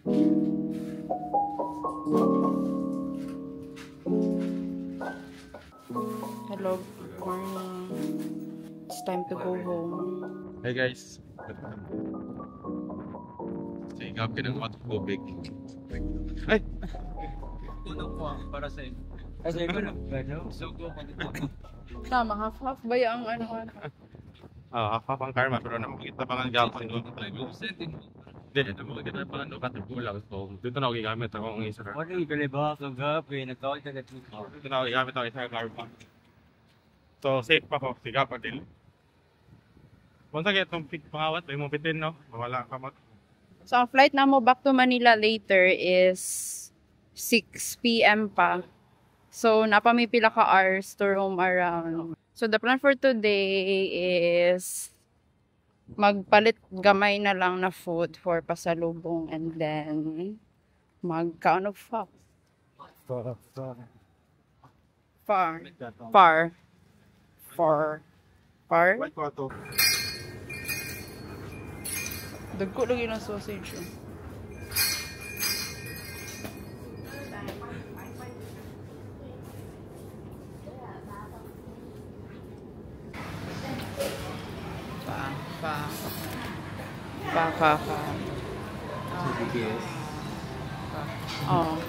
Hello, good morning. It's time to go home. Hey guys. Sigap ka ng matubig. Ay! Unang po para sa inyo. Kasi ko lang. Sugo ko. Tama, half-half ba yung ano? Half ang karma pero nakikita pa nga gapon doon. Setting mo. Hindi, nakikita pa nga doon katulog. So, dito na ako gigamit akong isa. Ano yung kaliba sa gabi? Nagkawal ka dito. Dito na ako gigamit akong isa karma. So, safe pa ko. Sigap pa din. Kung sa itong pangawat, may mupitin, no? Mawala ka mag... So, ang flight na mo back to Manila later is 6 p.m. pa. So, napamipila ka hours to roam around. So, the plan for today is magpalit gamay na lang na food for pasalubong and then magkaon of far. White ko ito. Dagko lagi ng sausage. Pa. CBS. Oh.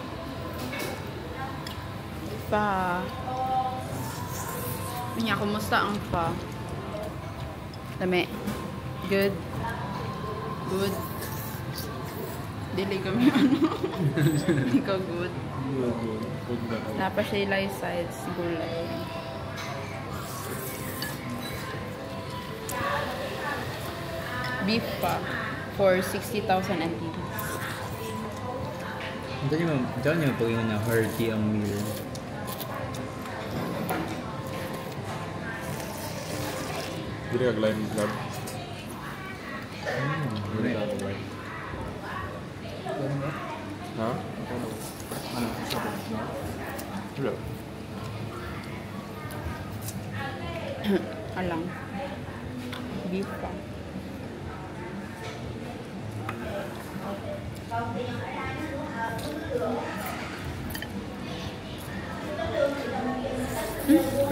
Pa. Kanya, kumusta ang pa? Dami. Good. Good. Dili kami ano. Ikaw good. Napasyaylay sides gulay. Beef pa for 60,000 NT. Dahil niyo pag yung na-hearty ang meal. Hindi ka glide ng club. Ha? Ano? Hello. Alang. Beef pa.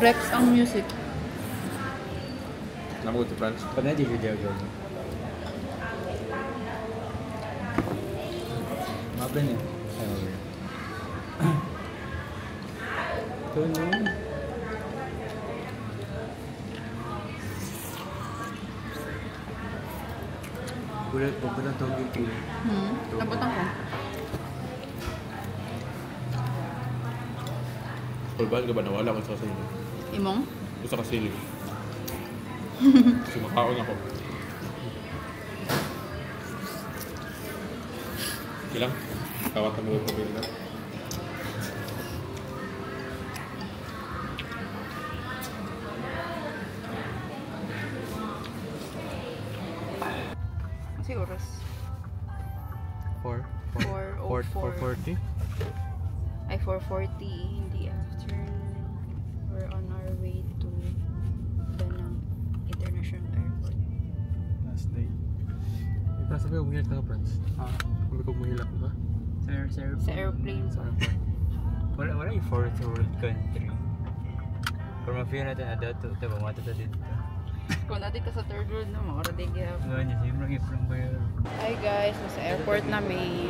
Rex ang music. Namu to France. Pag na di video ko. Mabla niya. Ay, mabla. Ito naman. Bulat po lang itong gilpil. Nabutan ko. Kulban ka ba nawala ko sa sili? Imong? Gusto ka sili. Sumakaon ako. Ilang? Kawat ang mga pabili na. Siguro. 440? Ay, 4:40 in the afternoon. We're on our way to Danang International Airport. Last day. Ito sabi ko umuhilak ka, Franz. Sabi ko umuhilak ka. Sa airplane. Wala yung fourth world country. Pero ma-feel natin na dato, diba matata dito. Kung natin ka sa third world na, makaradig yan. Ngayon niya, siyempre kiplang ba yun? Hi guys, nasa airport na may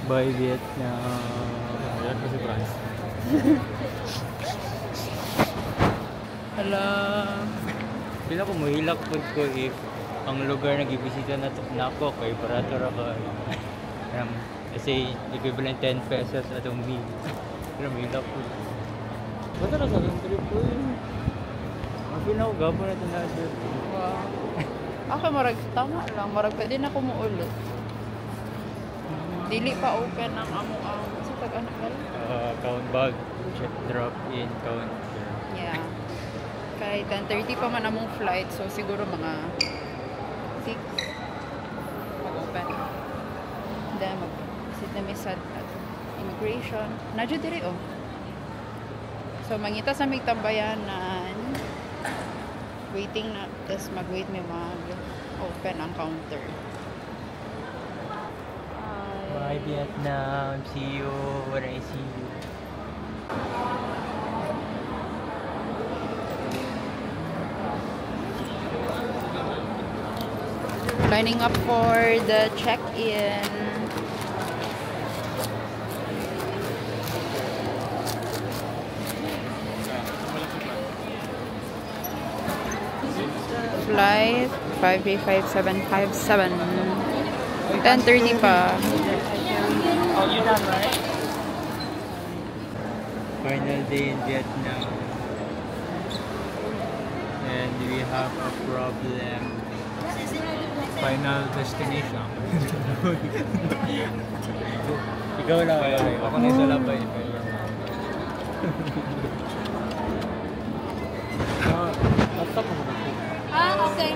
Bye Vietnam. Ayan ko si Franz. Hala. Pila ko mahilak po ko if ang lugar na gibisita na ako kay barato ra ka. Kasi equivalent 10 pesos atong meal. Pero mahilak po. Basta na sa trip ko yun. Ang pinakagapo na ito na sir. Wow. Ako marag tama lang, marag pwede na kumuulit. Dili pa open ang amo-ang sa tag-anak galing. Count bag, check drop in counter. Yeah. Kahit 10:30 pa man among flight, so siguro mga 6 mag-open. Then mag-visit na sa immigration. Nadyo diri oh. So, mangita sa may tambayanan. Waiting na. Tapos mag-wait may mag-open ang counter. Bye Vietnam. See you when I see you. Lining up for the check-in. Flight 5355757. 10:30 pa. Final day in Vietnam. And we have a problem. Final destination. Ikaw lang. Ako na isa lang pa eh. Laptop mo na po. Okay.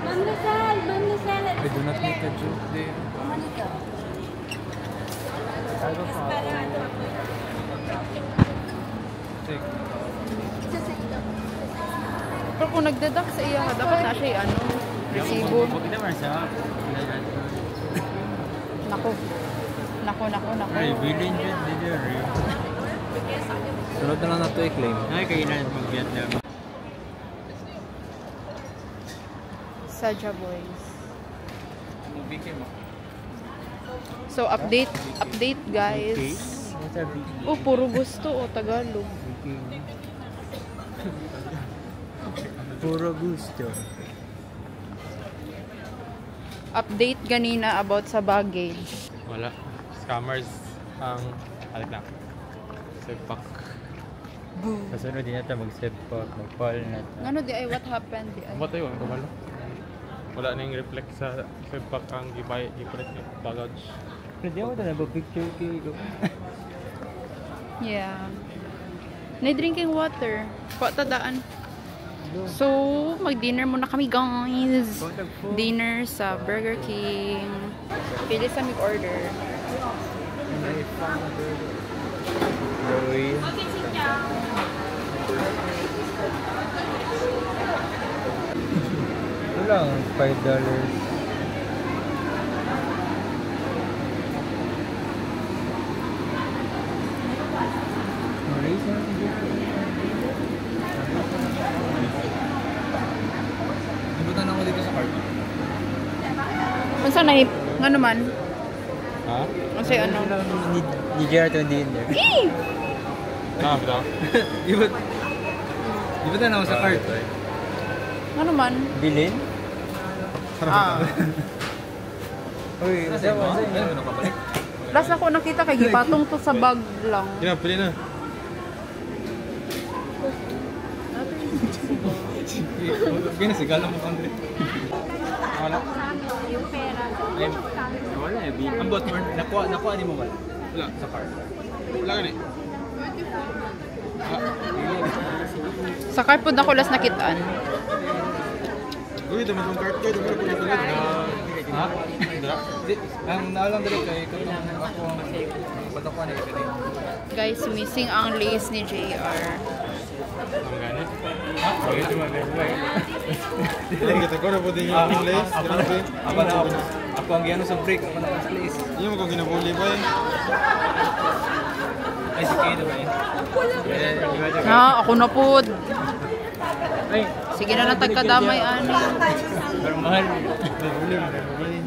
Mademoiselle. I do not make a joke there. I don't know. Take. Pero kung nagdeduct sa iya, dapat na siya ano, resibo. Huwag naman sa Nako. Ay, bilhin yun delivery. Sunod na lang na ito i-claim. Ay, kainan mag-Vietnam. Saja Boys. Bigay mo. So, update guys. Okay. What's a big Oh, puro gusto o Tagalog. Puro gusto. Update ganina about sa baggage. Wala. Scammers ang alik na. Sepak. Kasunod din natin mag-sepak, mag-call natin. Ano di ay what happened di ay? Ano tayo? Ano kabalo? Wala nang reflect sa sepak ang i-press yung baggage. Pwede ako na nabapicture kayo. Yeah. Need drinking water. Tadaan. So, mag-dinner muna kami guys. Dinner sa Burger King. Pili sa mag-order. Roy. Ito lang, $5. Ibutan ako dito sa card. Unsa na nga naman? Ha? Kasi ano? Ni Gerard dinner. Ah, bitaw. Ibutan ako sa card. Nga naman? Bilhin? Ah. Uy, Kasi mo? Ayun, ano ka balik? Last ako nakita kay gipatong to sa bag lang. Kina, pili na. Ginasigala mo, Andre. Wala. Ay, wala eh, bilhin. ang bot, nakuha ni mo ba? Wala, sa card. Wala ka ni. Sa carpod ako last nakitaan. Uy, dami kong card kayo. Dami kong card kayo. Ha? Di, ang naalang dali kay ikaw lang ako ang patakuan ni kanina. Guys, missing ang lace ni JR. Ang ganit. Ha? Ito mag-buy. Kita ko na po din yung lace. Grabe. Ako ang giyano sa break, ako na ang place. Hindi mo kong ginabuli ba eh. Ay, si Kado ba eh? Ha, ako na po. Ay, Sige na natagkadamay ani. pero mahal. Nabuli mo, nabuli.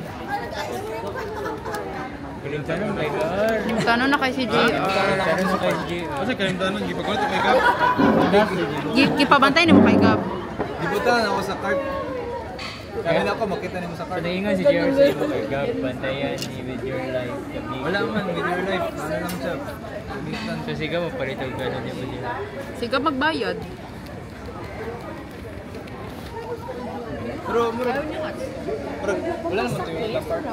Galing tanong kay Gar. Tanong na kay si JR. Tanong na kay JR. Kasi kalimtanon, gipagkulit ko kay Gab. Gipabantay ni mo kay Gab. Ibutan ako sa card. Kaya na ako, makita niyo sa card. Panahingan si JR sa iyo kay Gab. Bantayan ni With Your Life. Wala man, with your life. Ano lang siya? Gamitan. So sigaw mo, palitag ka na niya mo dito. Si Gab magbayad. Pero, wala naman ito yung last card.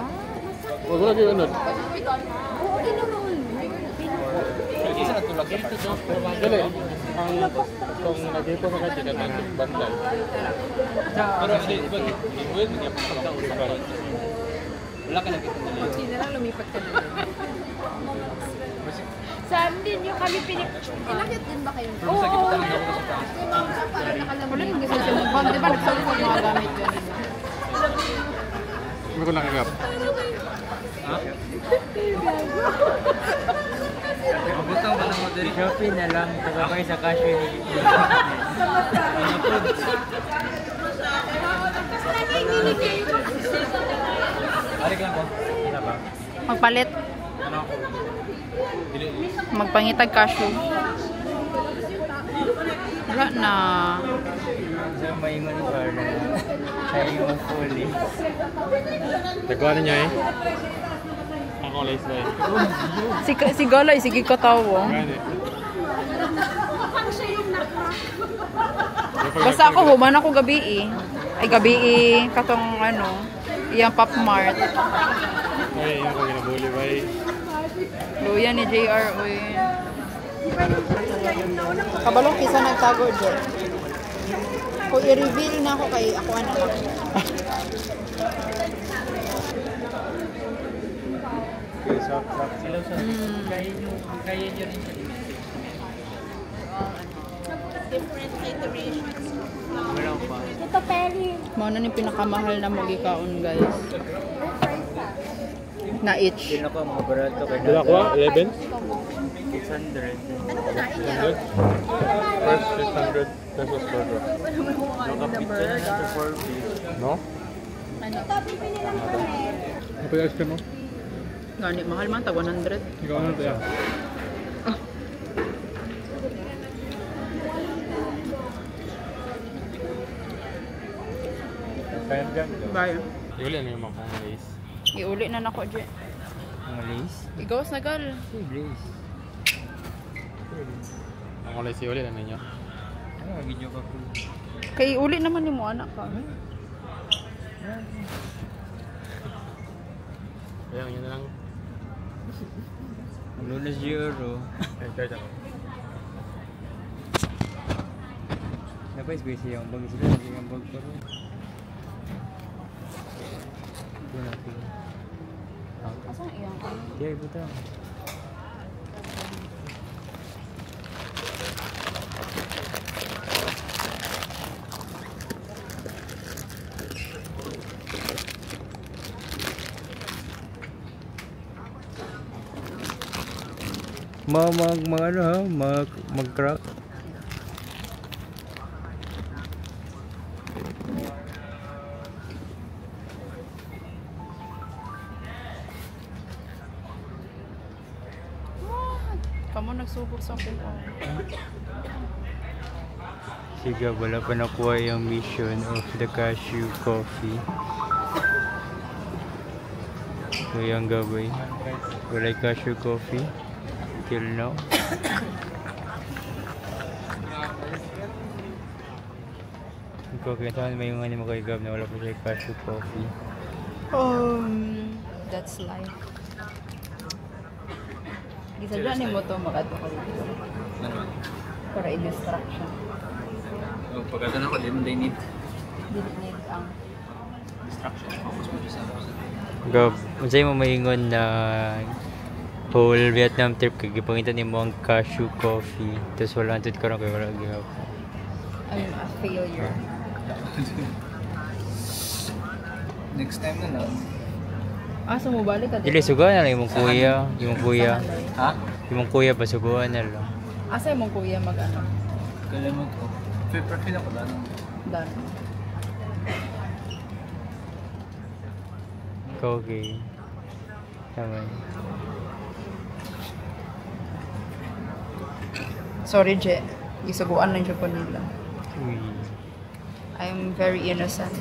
Wala kayo ano. Isa na tulak sa card. Dali. Ang kung nag-ipo sa kasi ka ng bantay. Pero, hindi, iba, ibuhin mo niya sa card. Wala ka nakita na lang. Lumipat ka na. Saan din yung kami Inakit din ba kayo? Pero sa gitna lang ako sa taas. Wala yung gusto siya mag-bond. Di ba nagsabi ko mga gamit yun? Hindi ko nakagap. Ha? Mabutang ba ng modern? Shopee na lang. Tagabay sa cashew ni Ano po? Alik lang ko. Ano ba? Magpalit. Ano ako? Magpangitag cashew. Wala na. Sa maingon ko na tayo yung fully. Nagawa niya eh. Ako lace na eh. Si Galoy, sige ko tawo. Gani. Basta ako, human ako gabi eh. Ay, gabi eh. Katong ano, iyang Pop Mart. Ay, yung ko ginabuli ba eh. Luya ni JR, uy. Kabalong kisa nagtago, Jet. Kung i-reveal na ako kay ako anak ako. Hello, sir. Kaya nyo rin siya. Different iterations. Wala pa. Ito, Perry. Mao na yung pinakamahal na magikaon, guys. Na each. Hindi na ko mga barato kay Dala ko 11? 600. First 600 pesos per drop. Nakapitsa na ito 4 piece. No? Ito, pipili lang kami. Ito yung ice cream mo? Gani, mahal man, ta 100. Ikaw ano ito yan? Kaya dyan. Bayo. Iuli ano yung mga lace? Iuli na nako, Jet. Mga lace? Igawas na gal. Hey, lace. Ang lace iuli ano ninyo? Ano, video ka po. Kay uli naman yung mo anak ka. Kaya yun na lang. Ang lunas euro. Ay, kaya dyan. Napais-base yung bag sila. Hindi yung bag pa rin. Ito natin. Asa iyang ano? Kaya ibo tayo. Mag ano ha? Mag-crack. Kamo nagsubok sa akin. Sige, wala pa nakuha yung mission of the cashew coffee. So yung gabay. Wala cashew coffee. Till now. Ikaw kinatahan mo yung ano mo kay Gab na wala pa siya cashew coffee. That's life. Gisadya ni mo to makato ko dito. Para i-distraction. Pagkatan ako, they need Dili need ang distraction. Focus mo sa Gab, unsay mo maingon na whole Vietnam trip kay gipangita nimo ang cashew coffee. Tapos wala antud karon kay wala gihapon. I'm a failure. Next time na lang. So mo balik ka Dili suga na lang imong kuya, Ha? imong kuya pa suguan na lang. Asa mong kuya mag-ano? Kalimot ko. Feel ako lang. Dan. Ikaw okay. Tama. Sorry, Je. Isuguan lang siya po nila. Uy. I'm very innocent.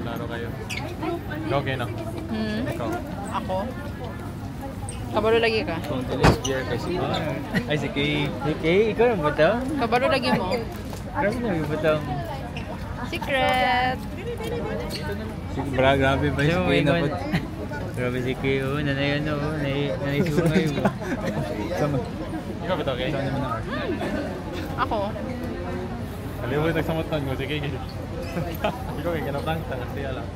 Klaro kayo. Okay na. Ikaw. Ako? Kabalo lagi ka? Countless gear kasi. Ay, si Kay. Si Kay, ikaw na ba ito? Kabalo lagi mo? Grabe na ba ito? Secret! Grabe ba si Kay na po? Grabe si Kay, oh, nanayan na, oh, naisungay mo. Ikaw ba ito, okay? Saan naman ang Ako? Kalimutan nagsamutan ko. Sige, ikaw kay kinapang. Siya lang.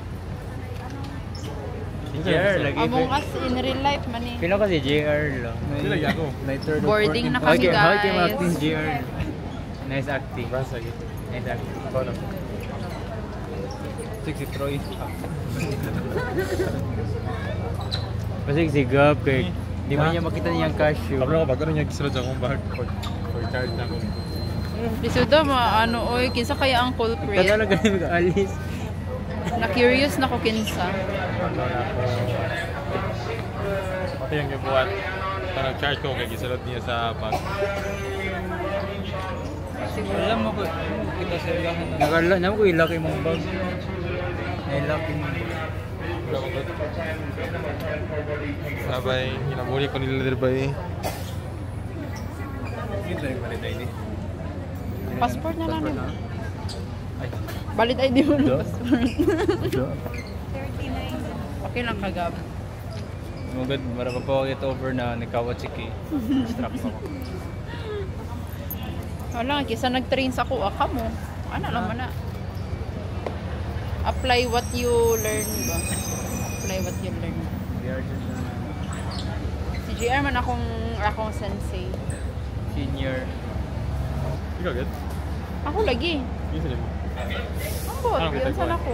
Si JR lagi. Among Us in real life man eh. Pila ko si JR lang. Sila ako. Later, Boarding na kami How can guys. acting JR? Nice acting. Basta gitu. Nice acting. Si Troy. Kasi si Gab kay di man niya makita niyang cashew. Kabla ko pag niya gisulod akong bag for charge na ako. Lisuda ano oy kinsa kaya ang culprit? Tagalog ganin ka alis. Na curious na ko kinsa. Pati yung gibuhat. Parang charge ko kay gisulod niya sa bag. Alam mo ko, kita sa ilahan na. Nagala na ko ilaki mong bag. Ilaki mo. Sabay, hinamuli ko nila dito ba eh. Ito yung valid ID. Passport na lang. Valid ID mo ng passport. Okay lang kagab. Magod, marapa pa ako get over na nakawat si Kay. Distract ako. Wala, kisa nag-train sa kuha ka mo. Ano lang man na. Apply what you learn ba? Apply what you learn. Si JR man akong sensei. Senior. Ikaw get? Ako lagi. Yung sila mo. Ako, yun saan ako.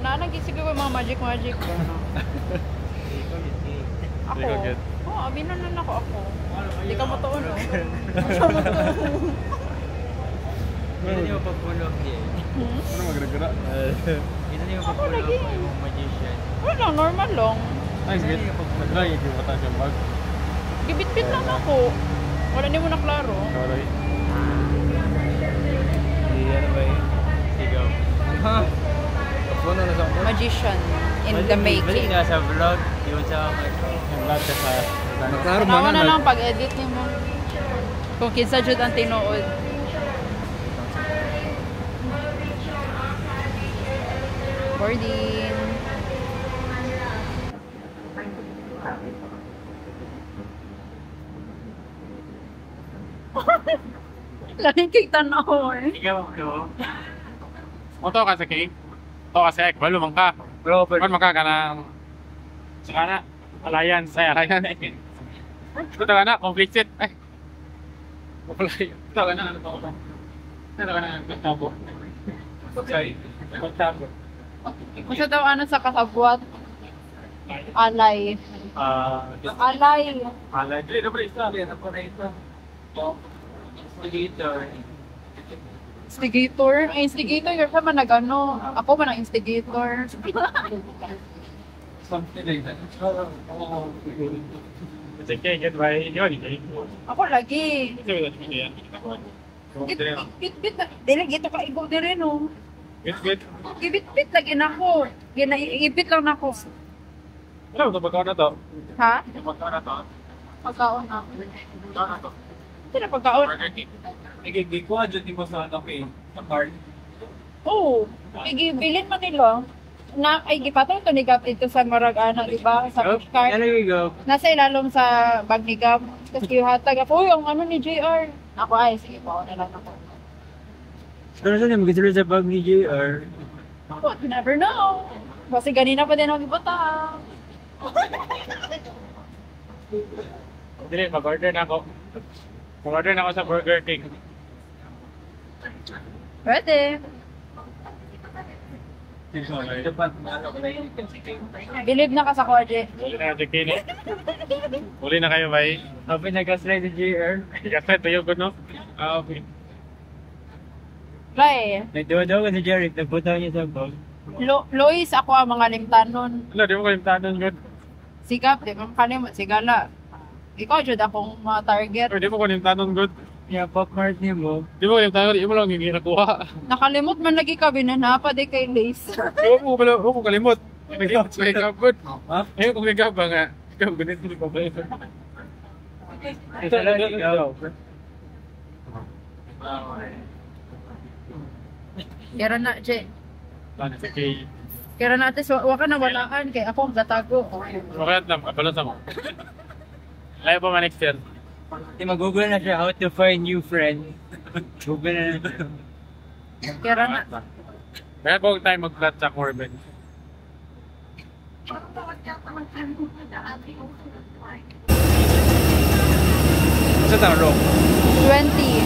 Nalagi siguro mga magic ba? Ako. Ikaw get? Oo, abinanan ako. Hindi ka matuon, no? Hindi niyo pagpulog niya. Ano magra-gra? Hindi niyo pagpulog yung magician. Wala, normal lang. Ay, sige. Nag-try yung mata siyang bag. Gibit-bit lang ako. Wala niyo mo na klaro. Karoy. Si ano ba yun? Sigaw. Ha? Tapos na sa ako. Magician in the Balik making. nga sa vlog. Yun sa Yung vlog ka sa... Naklaro Tanawa man na lang pag-edit niyo mo. Kung kinsa jud ang tinuod. Boarding. Lain kay tanaw eh. Ikaw ko. O to kasi kay? To kasi ay kabalo man ka. Robert. Kan maka ka ng... Saka na. Alliance. Ay, alliance. Ito ka na. Conflicted. Ay. Ito ka na. Ano to? Ito ka na. Tabo. Okay. Tabo. Kung sa daw ano sa kasabwat. Alay. Alay. Alay. Dili na pala isa. Ano pa na ito? Instigator. Instigator? Ay, instigator. Yung siya man nag-ano. Ako man ang instigator. Something like that. Sige, get by. Yun. Ako lagi. Get. Bit-bit na. Dili, gito ka igo din rin, oh. Get. Gibit-bit lagi na ako. Ginaibit lang na ako. Ano ito? Pagkaon na to? Ha? Pagkaon na to? Pagkaon na. Pagkaon na to? Hindi na pagkaon. Nagigikuha dyan mo sa ano kay sa card. Oo. Igibilin man nila. Na, ay, gipatong ito ni Gab ito sa marag ano, di ba? Sa push cart. Ano yung go? Nasa ilalom sa bag ni Gab. Tapos kihatag ako, yung ano ni JR. Ako ay, sige po, na lang ako. Pero saan yung mag-consider sa bag ni JR? But you never know. Kasi ganina pa din ako ibutang. Dili, mag-order na ako. Mag-order na ako sa Burger King. Pwede. Believe na ka sa Koje. Huli na yung kini. Huli na kayo, bay. Happy nag-slide si JR. Kasi tuyo ko, no? Ah, okay. Lai, Nagdawa-dawa ka si JR. Nagpunta niya sa bag. Lois, ako ang mga limtanon. Ano, di mo kayo tanon, good? Sigap, di ba kalimot, sigala. Ikaw, Jud, akong mga target. Or di mo kayo tanon, good? Yeah, pop-mart niya mo. Di mo kayo tanon, di mo lang hindi nakuha. Nakalimot man lagi ka, binanapa di kay Lace. Huwag mo kalimot. Nag-iwas sa ikaw, good? Ha? Ayun, kung ikaw ba nga? Ikaw, ganit mo pa ba yun? Ito lang ikaw. Kaya na, Jay. Ano, sige. Kaya na, atis, waka na walaan kay ako ang gatago. Makayat lang, balon mo. Layo pa man next year. Mag-google na siya how to find new friends. Google na siya. Kaya na, Kaya po tayo mag-flat sa Corbin. Sa tanong. 20.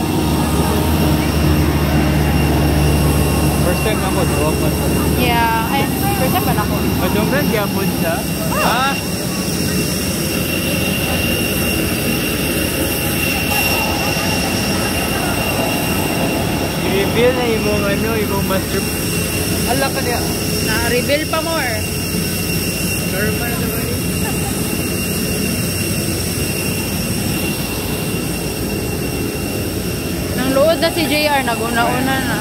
First time ako, drop man. Yeah, ay, first time ba na ako? Madunggan gyapon siya. Ah! I-reveal na imong ano, imong master. Ala ka niya. Na-reveal pa more. Normal naman eh. Nang load na si JR, nag-una-una na.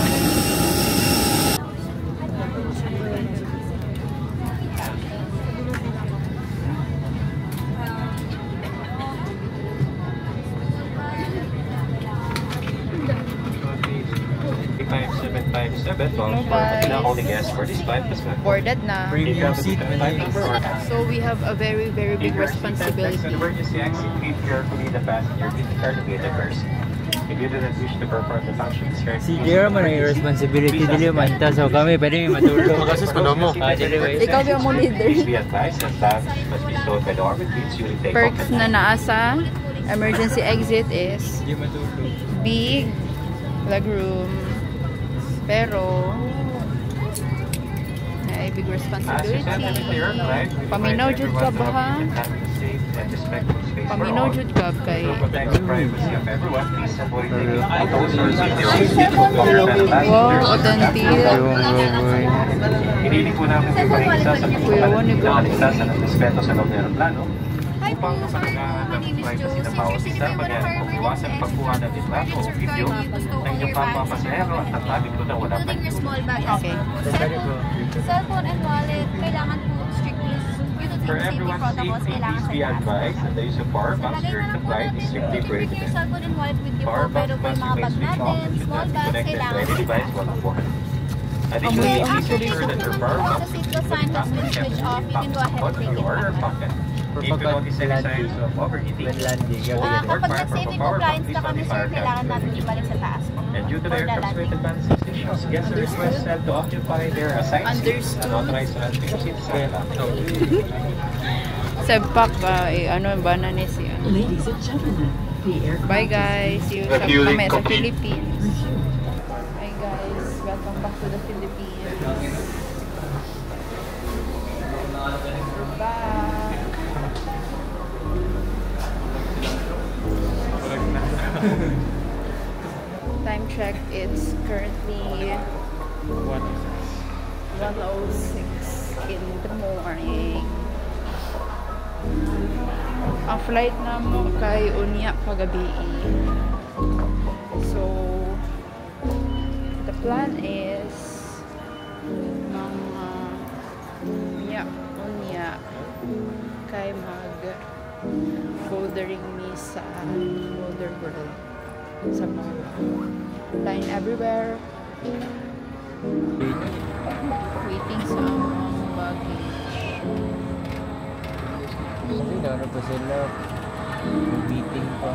Only guest for this flight was Boarded na. Premium seat. So we have a very, very big responsibility. emergency exit, please carefully the passenger with the cardiac first. If you do not wish to perform the function described, Si Jero man yung responsibility dili man ta, so kami pwede may matulog. Kasus ko mo. Ikaw yung mo leader. please be advised that staff must be stowed by the orbit beats during takeoff. Perks na naasa emergency exit is Hindi matulog. big legroom. Pero may big responsibility. Paminaw jud ka ba ha? Paminaw jud ka kay wow, authentic. Pinili po namin yung pangisa sa Kuya, wani ko. pagkakaligtas sa respeto sa loob ng aeroplano Hi po, upang sorry po. kapag My name is privacy ng Josie. bawat Kasi isa, may pagyan kung iwasan pagkuha ng litrato o video ng inyong kapwa pasahero at ang labig ko na wala pa. Including your small bag as Okay. well. Cellphone and wallet, kailangan po strictly due to For safety everyone's protocols, safety, kailangan please sa be taas. advised that the use of power banks Lagay during na the lang po flight natin is dito. strictly Bring your prohibited. cellphone and wallet with you po, Power pero banks po yung must mga remain bag switched off natin, and should small not be bags, connected to kailangan any device while on board. Additionally, Okay, please after ensure that your this, power once bank the seatbelt sign has been switched off, you can go ahead and take it or out. pocket. If you notice any signs of overheating, When landing. swollen or Kapag crack from nag-safety a power bank, compliance please na kami, notify sir, our kailangan captain. natin ibalik sa taas po. And due to For their the aircraft's weight landing. advance stations, guests are requested to occupy their assigned seats and authorized to transfer seats sa Sebpak ba, ano ba na ni siya. Ladies and gentlemen, the aircraft Bye guys, see you sa Refueling kami sa complete. Philippines. Bye guys, welcome back to the Philippines. We're back. Time check, it's currently 1:06 in the morning. Ang flight na mo kay Unya pagabi. So, the plan is mga Unya kay mag bouldering me sa Boulder World sa mga line everywhere waiting sa mga baggage. Hindi na pa sila. Meeting pa.